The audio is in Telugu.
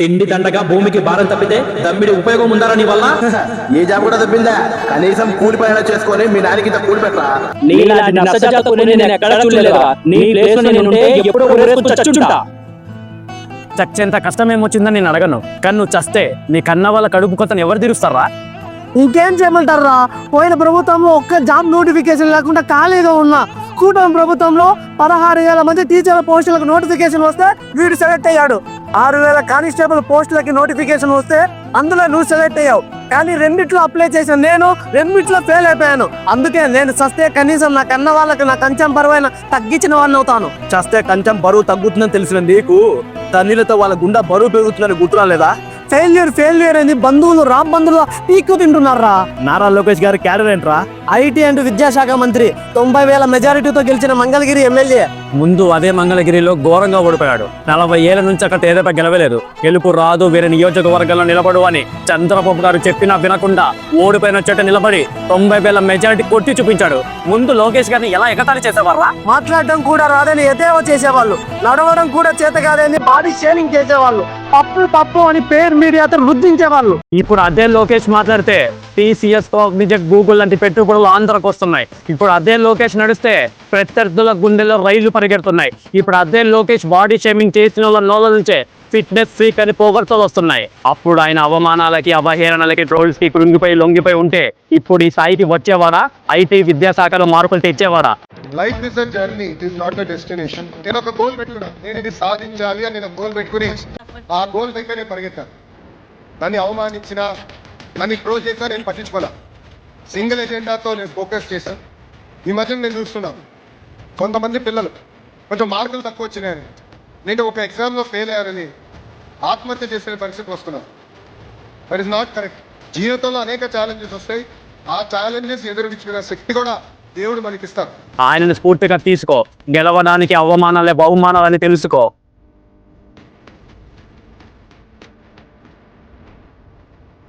తిండి దండగా భూమికి భారం తప్పితే దమ్మిడి ఉపయోగం ఉందారా నీ వల్ల? ఏ జాబ్ కూడా తప్పిందా? కనీసం కూలి పైన చేసుకొని మీ నాన్నకి ఇంత కూలి పెట్టరా? నీలాంటి నష్టజాతకుని నేను ఎక్కడా చూడలేదురా. నీ ప్లేస్ లో నేనుంటే ఎప్పుడో ఊరేసుకుని చచ్చుంటా. చచ్చేంత కష్టం ఏమొచ్చిందని నేను అడగను, కానీ నువ్వు చస్తే నీ కన్న వాళ్ళ కడుపు కొత్తను ఎవరు తీరుస్తారా? ఇంకేం చేయమంటారా? పోయిన ప్రభుత్వంలో ఒక్క జాబ్ నోటిఫికేషన్ లేకుండా ఖాళీగా ఉన్నా. కూటమి ప్రభుత్వంలో 16,000 మంది టీచర్ల పోస్టులకు నోటిఫికేషన్ వస్తే వీడు సెలెక్ట్ అయ్యాడు. 6,000 కానిస్టేబుల్ పోస్టులకి నోటిఫికేషన్ వస్తే అందులో నువ్వు సెలెక్ట్ అయ్యావు. కానీ రెండిట్లో అప్లై చేసిన నేను రెండిట్లో ఫెయిల్ అయిపోయాను. అందుకే నేను చస్తే కనీసం నా కన్న వాళ్ళకి నా కంచెం బరువైన తగ్గించిన వాడిని అవుతాను. చస్తే కొంచెం బరువు తగ్గుతుందని తెలిసిన నీకు తల్లిలతో వాళ్ళ గుండె బరువు పెరుగుతుందని గుర్తురాలేదా? ఫెయిల్యూర్ అని బంధువులు బంధువులు పీక్కు తింటున్నారా? నారా లోకేష్ గారి క్యాడర్ ఏంట్రా? ఐటీ అండ్ విద్యాశాఖ మంత్రి 90,000 మెజారిటీతో గెలిచిన మంగళగిరి ఎమ్మెల్యే. ముందు అదే మంగళగిరిలో ఘోరంగా ఓడిపోయాడు. 40 ఏళ్ల నుంచి అక్కడ తేదపై గెలవలేదు. గెలుపు రాదు వేరే నియోజకవర్గంలో నిలబడు అని చంద్రబాబు గారు చెప్పినా వినకుండా ఓడిపోయిన చోట నిలబడి 90,000 మెజారిటీ కొట్టి చూపించాడు. ముందు లోకేష్ గారిని ఎలా ఎగతాళి చేసేవారా? మాట్లాడడం కూడా రాదని ఎదేవో చేసేవాళ్ళు, నడవడం కూడా చేత కాదని బాడీ షేరింగ్ చేసేవాళ్ళు, తప్పు అని పేరు మీడియాతో రుద్దించేవాళ్ళు. ఇప్పుడు అదే లోకేష్ మాట్లాడితే టీసీఎస్, గూగుల్ లాంటి పెట్టుబడులు ఆంధ్రకు వస్తున్నాయి. ఇప్పుడు అదే లోకేష్ నడిస్తే ప్రత్యర్థుల గుండెల్లో రైళ్లు పరిగెడుతున్నాయి. ఇప్పుడు అదే లోకేష్ బాడీ షేమింగ్ చేసిన వాళ్ళ నోళ్ళ నుంచే ఫిట్నెస్ ఫ్రీక్ అని పొగడ్తలు వస్తున్నాయి. అప్పుడు ఆయన అవమానాలకి అవహేళనలకి ట్రోల్స్ కి లొంగిపోయి ఉంటే ఇప్పుడు ఈ స్థాయికి వచ్చేవారా? ఐటీ విద్యాశాఖలో మార్పులు తెచ్చేవారా? Life is a journey, it is not a destination. నేను ఒక గోల్ పెట్టుకున్నా, నేను ఇది సాధించాలి అని నేను గోల్ పెట్టుకుని ఆ గోల్ దగ్గర నేను పరిగెత్తాను. నన్ను అవమానించిన, నన్ను ట్రోల్ చేసినా నేను పట్టించుకోలే. సింగిల్ ఎజెండాతో నేను ఫోకస్ చేశాను. ఈ మధ్య నేను చూస్తున్నాను కొంతమంది పిల్లలు కొంచెం మార్కులు తక్కువ వచ్చినాయని, నేను ఒక ఎగ్జామ్లో ఫెయిల్ అయ్యారని ఆత్మహత్య చేసే పరిస్థితి వస్తున్నాను. That is not correct. జీవితంలో అనేక ఛాలెంజెస్ వస్తాయి. ఆ ఛాలెంజెస్ ఎదుర్కొనే శక్తి కూడా దేవుడు మనకి ఇస్తారు. ఆయనను స్ఫూర్తిగా తీసుకో. గెలవడానికి అవమానాలే బహుమానాలని తెలుసుకో.